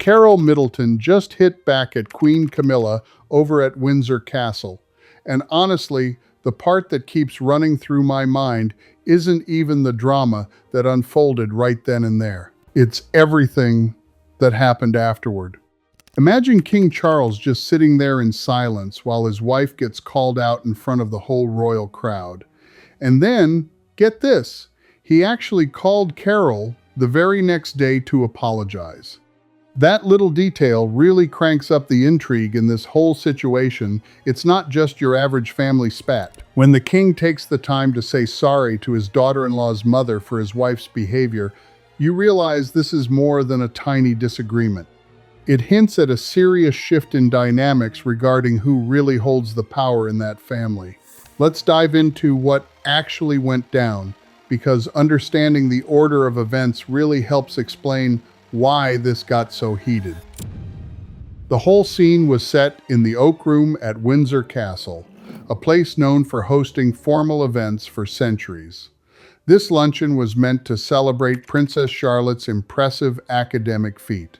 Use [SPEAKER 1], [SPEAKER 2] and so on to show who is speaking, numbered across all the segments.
[SPEAKER 1] Carole Middleton just hit back at Queen Camilla over at Windsor Castle. And honestly, the part that keeps running through my mind isn't even the drama that unfolded right then and there. It's everything that happened afterward. Imagine King Charles just sitting there in silence while his wife gets called out in front of the whole royal crowd. And then, get this, he actually called Carole the very next day to apologize. That little detail really cranks up the intrigue in this whole situation. It's not just your average family spat. When the king takes the time to say sorry to his daughter-in-law's mother for his wife's behavior, you realize this is more than a tiny disagreement. It hints at a serious shift in dynamics regarding who really holds the power in that family. Let's dive into what actually went down, because understanding the order of events really helps explain why this got so heated. The whole scene was set in the Oak Room at Windsor Castle, a place known for hosting formal events for centuries. This luncheon was meant to celebrate Princess Charlotte's impressive academic feat.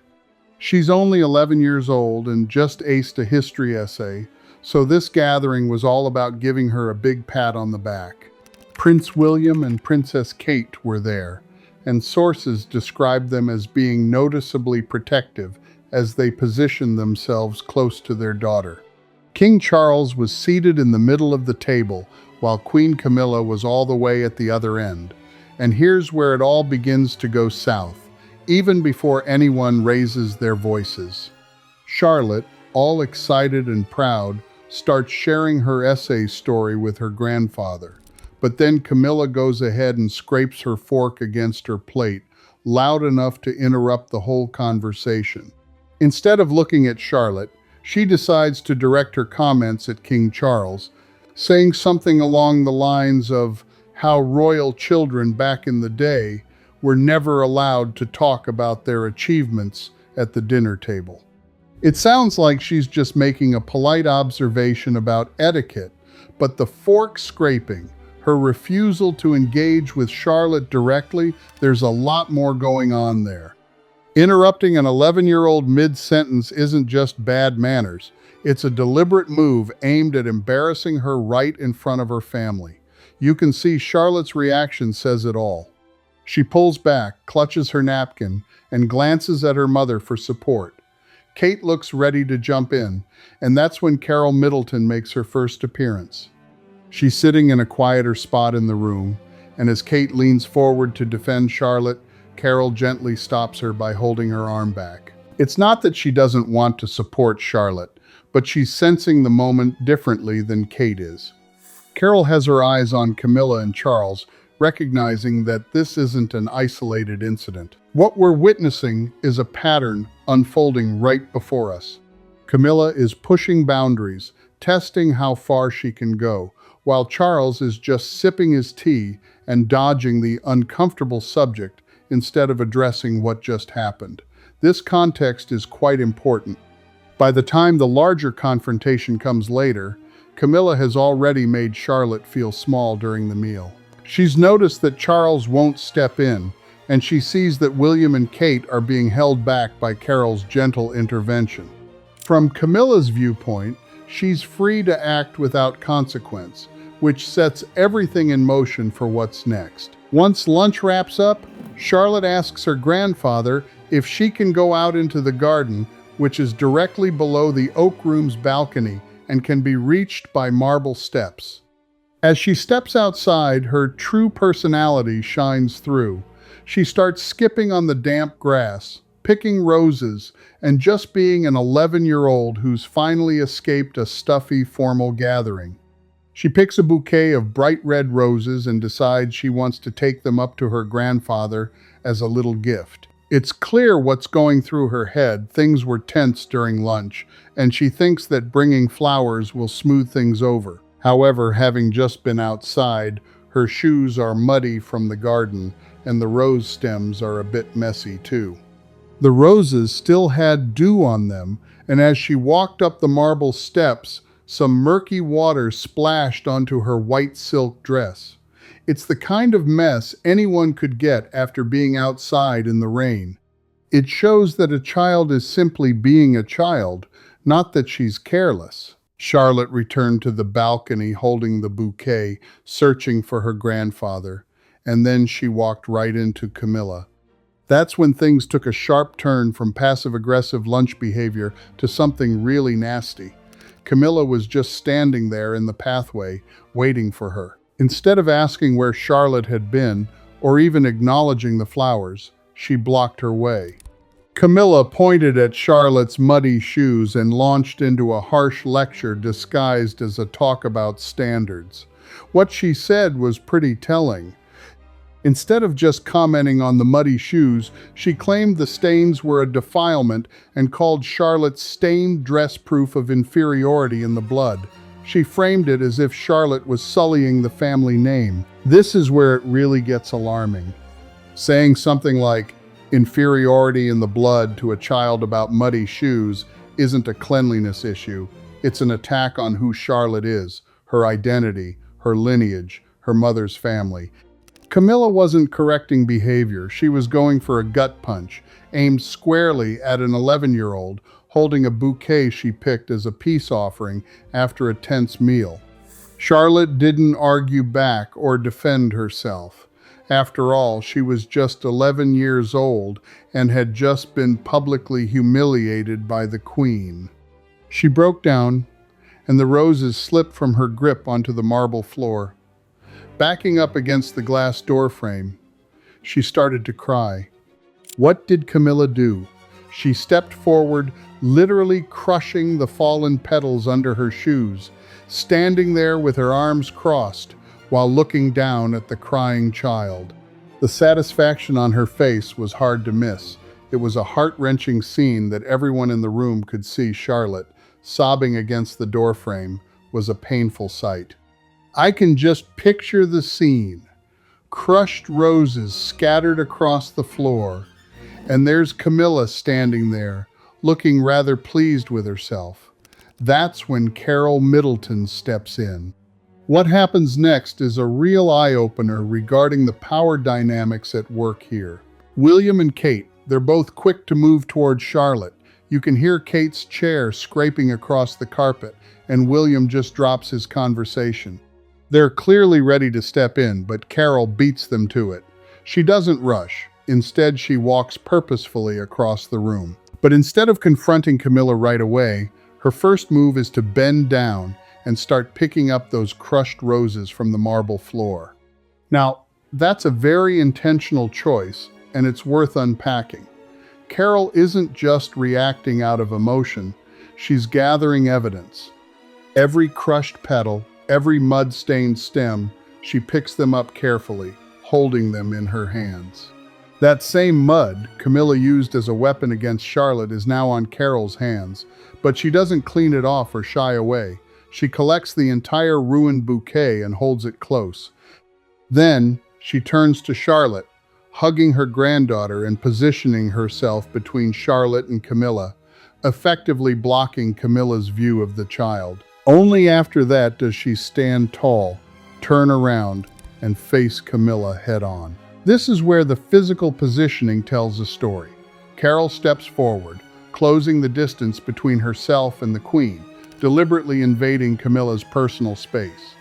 [SPEAKER 1] She's only 11 years old and just aced a history essay, so this gathering was all about giving her a big pat on the back. Prince William and Princess Kate were there, and sources described them as being noticeably protective as they positioned themselves close to their daughter. King Charles was seated in the middle of the table, while Queen Camilla was all the way at the other end. And here's where it all begins to go south, even before anyone raises their voices. Charlotte, all excited and proud, starts sharing her essay story with her grandfather. But then Camilla goes ahead and scrapes her fork against her plate, loud enough to interrupt the whole conversation. Instead of looking at Charlotte, she decides to direct her comments at King Charles, saying something along the lines of how royal children back in the day were never allowed to talk about their achievements at the dinner table. It sounds like she's just making a polite observation about etiquette, but the fork scraping, her refusal to engage with Charlotte directly, there's a lot more going on there. Interrupting an 11-year-old mid-sentence isn't just bad manners. It's a deliberate move aimed at embarrassing her right in front of her family. You can see Charlotte's reaction says it all. She pulls back, clutches her napkin, and glances at her mother for support. Kate looks ready to jump in, and that's when Carole Middleton makes her first appearance. She's sitting in a quieter spot in the room, and as Kate leans forward to defend Charlotte, Carole gently stops her by holding her arm back. It's not that she doesn't want to support Charlotte, but she's sensing the moment differently than Kate is. Carole has her eyes on Camilla and Charles, recognizing that this isn't an isolated incident. What we're witnessing is a pattern unfolding right before us. Camilla is pushing boundaries, testing how far she can go, while Charles is just sipping his tea and dodging the uncomfortable subject instead of addressing what just happened. This context is quite important. By the time the larger confrontation comes later, Camilla has already made Charlotte feel small during the meal. She's noticed that Charles won't step in, and she sees that William and Kate are being held back by Carole's gentle intervention. From Camilla's viewpoint, she's free to act without consequence, which sets everything in motion for what's next. Once lunch wraps up, Charlotte asks her grandfather if she can go out into the garden, which is directly below the Oak Room's balcony and can be reached by marble steps. As she steps outside, her true personality shines through. She starts skipping on the damp grass, picking roses, and just being an 11-year-old who's finally escaped a stuffy, formal gathering. She picks a bouquet of bright red roses and decides she wants to take them up to her grandfather as a little gift. It's clear what's going through her head. Things were tense during lunch, and she thinks that bringing flowers will smooth things over. However, having just been outside, her shoes are muddy from the garden, and the rose stems are a bit messy too. The roses still had dew on them, and as she walked up the marble steps, some murky water splashed onto her white silk dress. It's the kind of mess anyone could get after being outside in the rain. It shows that a child is simply being a child, not that she's careless. Charlotte returned to the balcony holding the bouquet, searching for her grandfather, and then she walked right into Camilla. That's when things took a sharp turn from passive-aggressive lunch behavior to something really nasty. Camilla was just standing there in the pathway, waiting for her. Instead of asking where Charlotte had been, or even acknowledging the flowers, she blocked her way. Camilla pointed at Charlotte's muddy shoes and launched into a harsh lecture disguised as a talk about standards. What she said was pretty telling. Instead of just commenting on the muddy shoes, she claimed the stains were a defilement and called Charlotte's stained dress proof of inferiority in the blood. She framed it as if Charlotte was sullying the family name. This is where it really gets alarming. Saying something like inferiority in the blood to a child about muddy shoes isn't a cleanliness issue. It's an attack on who Charlotte is, her identity, her lineage, her mother's family. Camilla wasn't correcting behavior. She was going for a gut punch, aimed squarely at an 11-year-old, holding a bouquet she picked as a peace offering after a tense meal. Charlotte didn't argue back or defend herself. After all, she was just 11 years old and had just been publicly humiliated by the Queen. She broke down, and the roses slipped from her grip onto the marble floor. Backing up against the glass doorframe, she started to cry. What did Camilla do? She stepped forward, literally crushing the fallen petals under her shoes, standing there with her arms crossed while looking down at the crying child. The satisfaction on her face was hard to miss. It was a heart-wrenching scene that everyone in the room could see. Charlotte, sobbing against the doorframe, was a painful sight. I can just picture the scene. Crushed roses scattered across the floor, and there's Camilla standing there, looking rather pleased with herself. That's when Carole Middleton steps in. What happens next is a real eye-opener regarding the power dynamics at work here. William and Kate, they're both quick to move toward Charlotte. You can hear Kate's chair scraping across the carpet, and William just drops his conversation. They're clearly ready to step in, but Carole beats them to it. She doesn't rush. Instead, she walks purposefully across the room. But instead of confronting Camilla right away, her first move is to bend down and start picking up those crushed roses from the marble floor. Now, that's a very intentional choice, and it's worth unpacking. Carole isn't just reacting out of emotion. She's gathering evidence. Every crushed petal, every mud-stained stem, she picks them up carefully, holding them in her hands. That same mud Camilla used as a weapon against Charlotte is now on Carole's hands, but she doesn't clean it off or shy away. She collects the entire ruined bouquet and holds it close. Then, she turns to Charlotte, hugging her granddaughter and positioning herself between Charlotte and Camilla, effectively blocking Camilla's view of the child. Only after that does she stand tall, turn around, and face Camilla head-on. This is where the physical positioning tells a story. Carole steps forward, closing the distance between herself and the Queen, deliberately invading Camilla's personal space.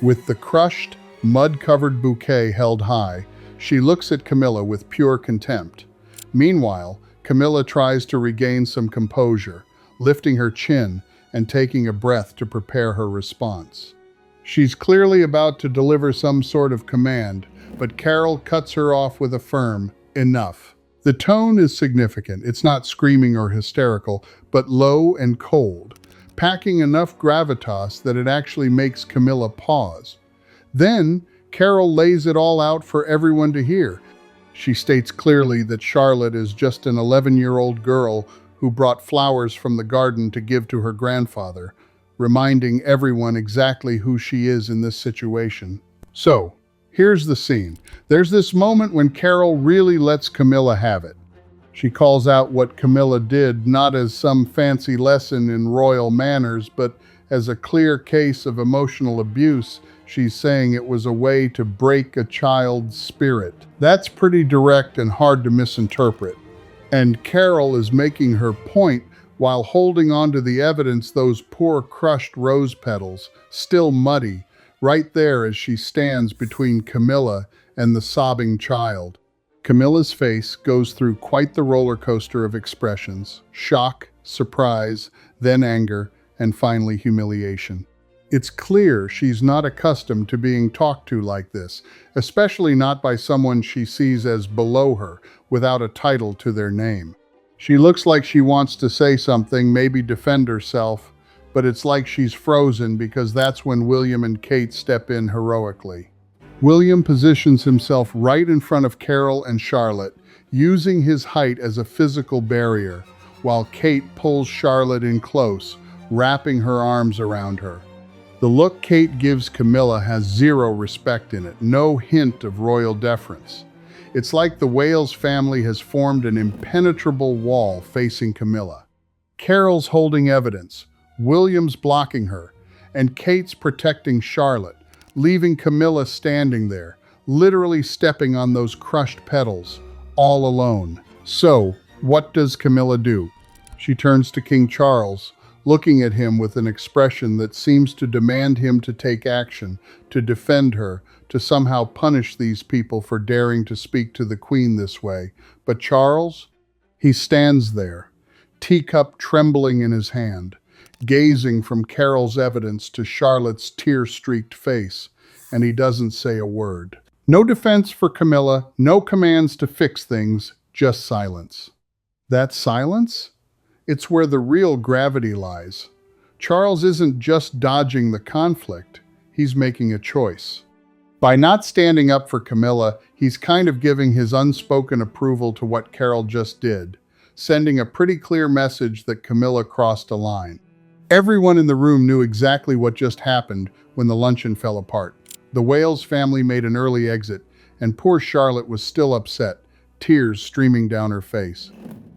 [SPEAKER 1] With the crushed, mud-covered bouquet held high, she looks at Camilla with pure contempt. Meanwhile, Camilla tries to regain some composure, lifting her chin and taking a breath to prepare her response. She's clearly about to deliver some sort of command, but Carole cuts her off with a firm, "Enough." The tone is significant. It's not screaming or hysterical, but low and cold, packing enough gravitas that it actually makes Camilla pause. Then, Carole lays it all out for everyone to hear. She states clearly that Charlotte is just an 11-year-old girl who brought flowers from the garden to give to her grandfather, reminding everyone exactly who she is in this situation. So, here's the scene. There's this moment when Carole really lets Camilla have it. She calls out what Camilla did not as some fancy lesson in royal manners, but as a clear case of emotional abuse. She's saying it was a way to break a child's spirit. That's pretty direct and hard to misinterpret. And Carole is making her point while holding on to the evidence, those poor crushed rose petals, still muddy, right there as she stands between Camilla and the sobbing child. Camilla's face goes through quite the roller coaster of expressions: shock, surprise, then anger, and finally humiliation. It's clear she's not accustomed to being talked to like this, especially not by someone she sees as below her, without a title to their name. She looks like she wants to say something, maybe defend herself, but it's like she's frozen because that's when William and Kate step in heroically. William positions himself right in front of Carole and Charlotte, using his height as a physical barrier, while Kate pulls Charlotte in close, wrapping her arms around her. The look Kate gives Camilla has zero respect in it, no hint of royal deference. It's like the Wales family has formed an impenetrable wall facing Camilla. Carole's holding evidence, William's blocking her, and Kate's protecting Charlotte, leaving Camilla standing there, literally stepping on those crushed petals, all alone. So, what does Camilla do? She turns to King Charles, looking at him with an expression that seems to demand him to take action, to defend her, to somehow punish these people for daring to speak to the Queen this way. But Charles? He stands there, teacup trembling in his hand, gazing from Carole's evidence to Charlotte's tear-streaked face, and he doesn't say a word. No defense for Camilla, no commands to fix things, just silence. That silence? It's where the real gravity lies. Charles isn't just dodging the conflict, he's making a choice. By not standing up for Camilla, he's kind of giving his unspoken approval to what Carole just did, sending a pretty clear message that Camilla crossed a line. Everyone in the room knew exactly what just happened when the luncheon fell apart. The Wales family made an early exit, and poor Charlotte was still upset, tears streaming down her face.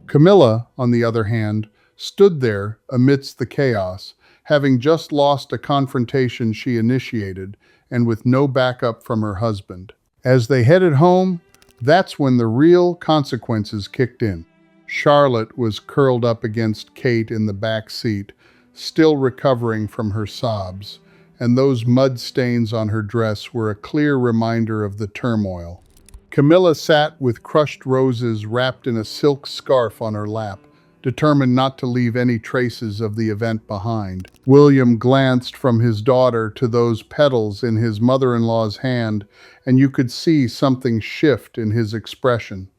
[SPEAKER 1] Camilla, on the other hand, stood there amidst the chaos, having just lost a confrontation she initiated and with no backup from her husband. As they headed home, that's when the real consequences kicked in. Charlotte was curled up against Kate in the back seat, still recovering from her sobs, and those mud stains on her dress were a clear reminder of the turmoil. Camilla sat with crushed roses wrapped in a silk scarf on her lap, determined not to leave any traces of the event behind. William glanced from his daughter to those petals in his mother-in-law's hand, and you could see something shift in his expression.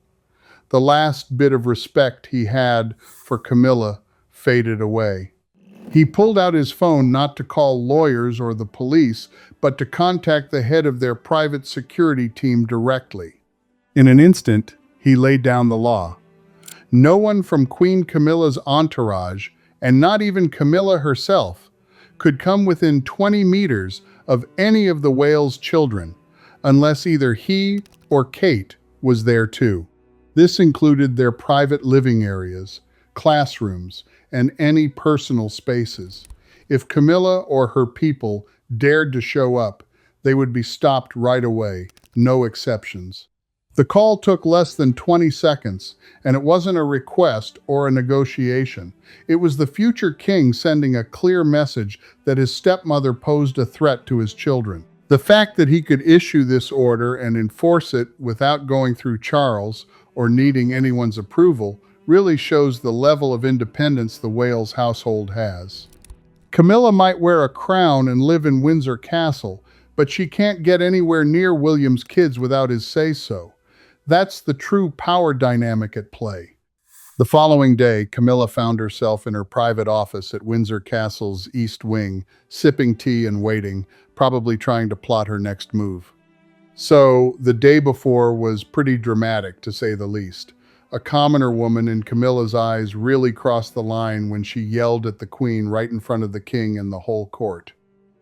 [SPEAKER 1] The last bit of respect he had for Camilla faded away. He pulled out his phone not to call lawyers or the police, but to contact the head of their private security team directly. In an instant, he laid down the law. No one from Queen Camilla's entourage, and not even Camilla herself, could come within 20 meters of any of the Wales children, unless either he or Kate was there too. This included their private living areas, classrooms, and any personal spaces. If Camilla or her people dared to show up, they would be stopped right away, no exceptions. The call took less than 20 seconds, and it wasn't a request or a negotiation. It was the future king sending a clear message that his stepmother posed a threat to his children. The fact that he could issue this order and enforce it without going through Charles or needing anyone's approval really shows the level of independence the Wales household has. Camilla might wear a crown and live in Windsor Castle, but she can't get anywhere near William's kids without his say-so. That's the true power dynamic at play. The following day, Camilla found herself in her private office at Windsor Castle's East Wing, sipping tea and waiting, probably trying to plot her next move. So, the day before was pretty dramatic, to say the least. A commoner woman in Camilla's eyes really crossed the line when she yelled at the Queen right in front of the King and the whole court.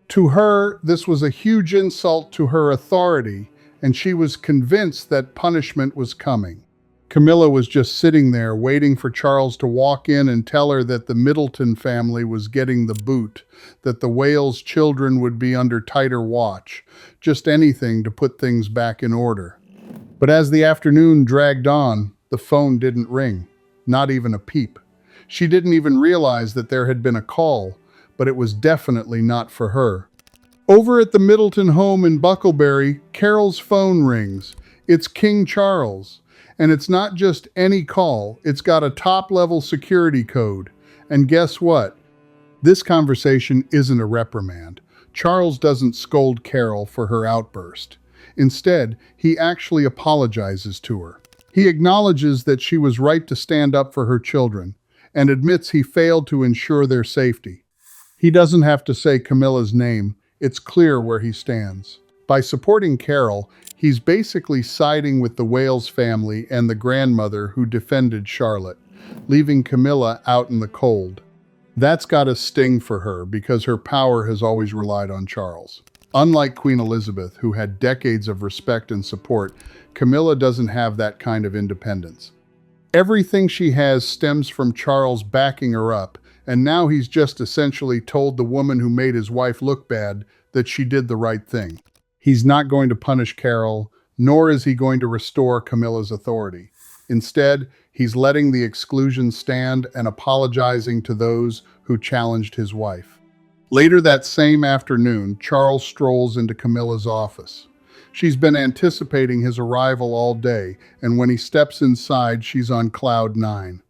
[SPEAKER 1] To her, this was a huge insult to her authority, and she was convinced that punishment was coming. Camilla was just sitting there waiting for Charles to walk in and tell her that the Middleton family was getting the boot, that the Wales children would be under tighter watch, just anything to put things back in order. But as the afternoon dragged on, the phone didn't ring. not even a peep. She didn't even realize that there had been a call, but it was definitely not for her. Over at the Middleton home in Bucklebury, Carole's phone rings. It's King Charles. And it's not just any call, it's got a top-level security code. And guess what? This conversation isn't a reprimand. Charles doesn't scold Carole for her outburst. Instead, he actually apologizes to her. He acknowledges that she was right to stand up for her children, and admits he failed to ensure their safety. He doesn't have to say Camilla's name. It's clear where he stands. By supporting Carole, he's basically siding with the Wales family and the grandmother who defended Charlotte, leaving Camilla out in the cold. That's got a sting for her because her power has always relied on Charles. Unlike Queen Elizabeth, who had decades of respect and support, Camilla doesn't have that kind of independence. Everything she has stems from Charles backing her up, and now he's just essentially told the woman who made his wife look bad that she did the right thing. He's not going to punish Carole, nor is he going to restore Camilla's authority. Instead, he's letting the exclusion stand and apologizing to those who challenged his wife. Later that same afternoon, Charles strolls into Camilla's office. She's been anticipating his arrival all day, and when he steps inside, she's on cloud 9.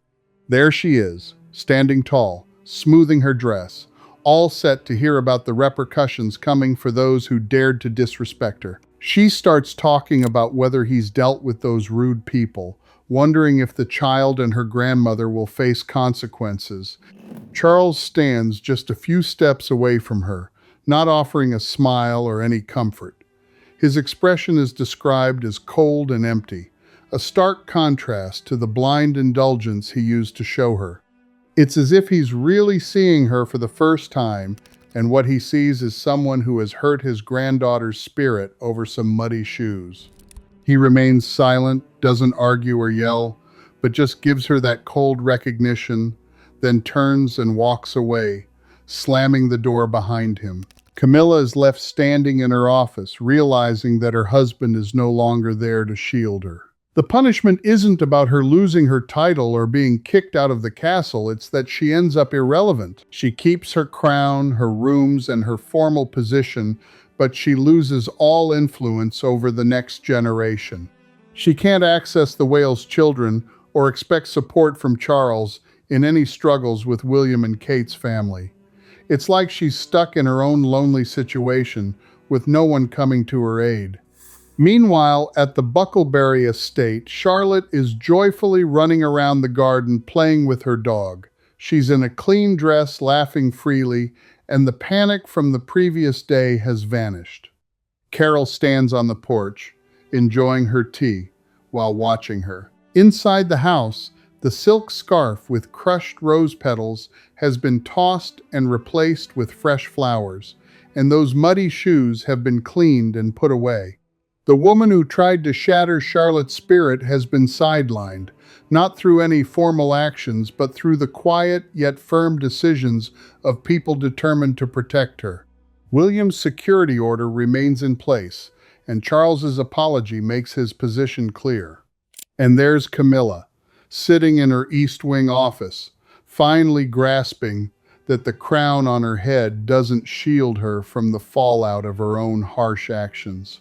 [SPEAKER 1] There she is, standing tall, smoothing her dress, all set to hear about the repercussions coming for those who dared to disrespect her. She starts talking about whether he's dealt with those rude people, wondering if the child and her grandmother will face consequences. Charles stands just a few steps away from her, not offering a smile or any comfort. His expression is described as cold and empty, a stark contrast to the blind indulgence he used to show her. It's as if he's really seeing her for the first time, and what he sees is someone who has hurt his granddaughter's spirit over some muddy shoes. He remains silent, doesn't argue or yell, but just gives her that cold recognition, then turns and walks away, slamming the door behind him. Camilla is left standing in her office, realizing that her husband is no longer there to shield her. The punishment isn't about her losing her title or being kicked out of the castle, it's that she ends up irrelevant. She keeps her crown, her rooms, and her formal position, but she loses all influence over the next generation. She can't access the Wales children or expect support from Charles in any struggles with William and Kate's family. It's like she's stuck in her own lonely situation with no one coming to her aid. Meanwhile, at the Bucklebury estate, Charlotte is joyfully running around the garden playing with her dog. She's in a clean dress, laughing freely, and the panic from the previous day has vanished. Carole stands on the porch, enjoying her tea, while watching her. Inside the house, the silk scarf with crushed rose petals has been tossed and replaced with fresh flowers, and those muddy shoes have been cleaned and put away. The woman who tried to shatter Charlotte's spirit has been sidelined, not through any formal actions, but through the quiet yet firm decisions of people determined to protect her. William's security order remains in place, and Charles's apology makes his position clear. And there's Camilla, sitting in her East Wing office, finally grasping that the crown on her head doesn't shield her from the fallout of her own harsh actions.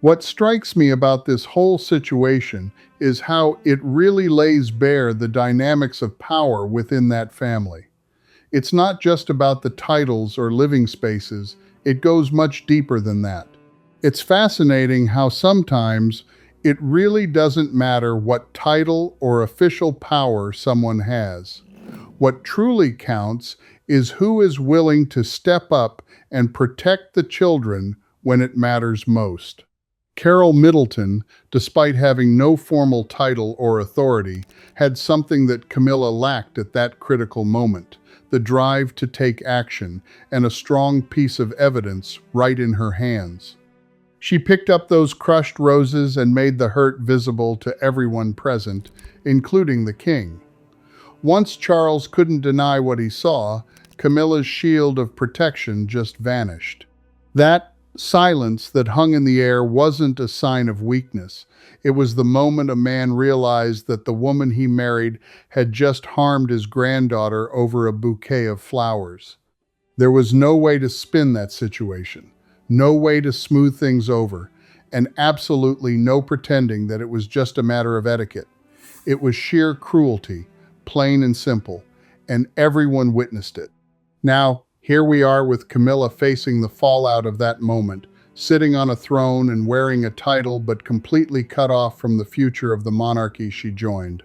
[SPEAKER 1] What strikes me about this whole situation is how it really lays bare the dynamics of power within that family. It's not just about the titles or living spaces, it goes much deeper than that. It's fascinating how sometimes it really doesn't matter what title or official power someone has. What truly counts is who is willing to step up and protect the children when it matters most. Carole Middleton, despite having no formal title or authority, had something that Camilla lacked at that critical moment: the drive to take action and a strong piece of evidence right in her hands. She picked up those crushed roses and made the hurt visible to everyone present, including the king. Once Charles couldn't deny what he saw, Camilla's shield of protection just vanished. That Silence that hung in the air wasn't a sign of weakness. It was the moment a man realized that the woman he married had just harmed his granddaughter over a bouquet of flowers. There was no way to spin that situation, no way to smooth things over, and absolutely no pretending that it was just a matter of etiquette. It was sheer cruelty, plain and simple, and everyone witnessed it. Now, here we are with Camilla facing the fallout of that moment, sitting on a throne and wearing a title but completely cut off from the future of the monarchy she joined.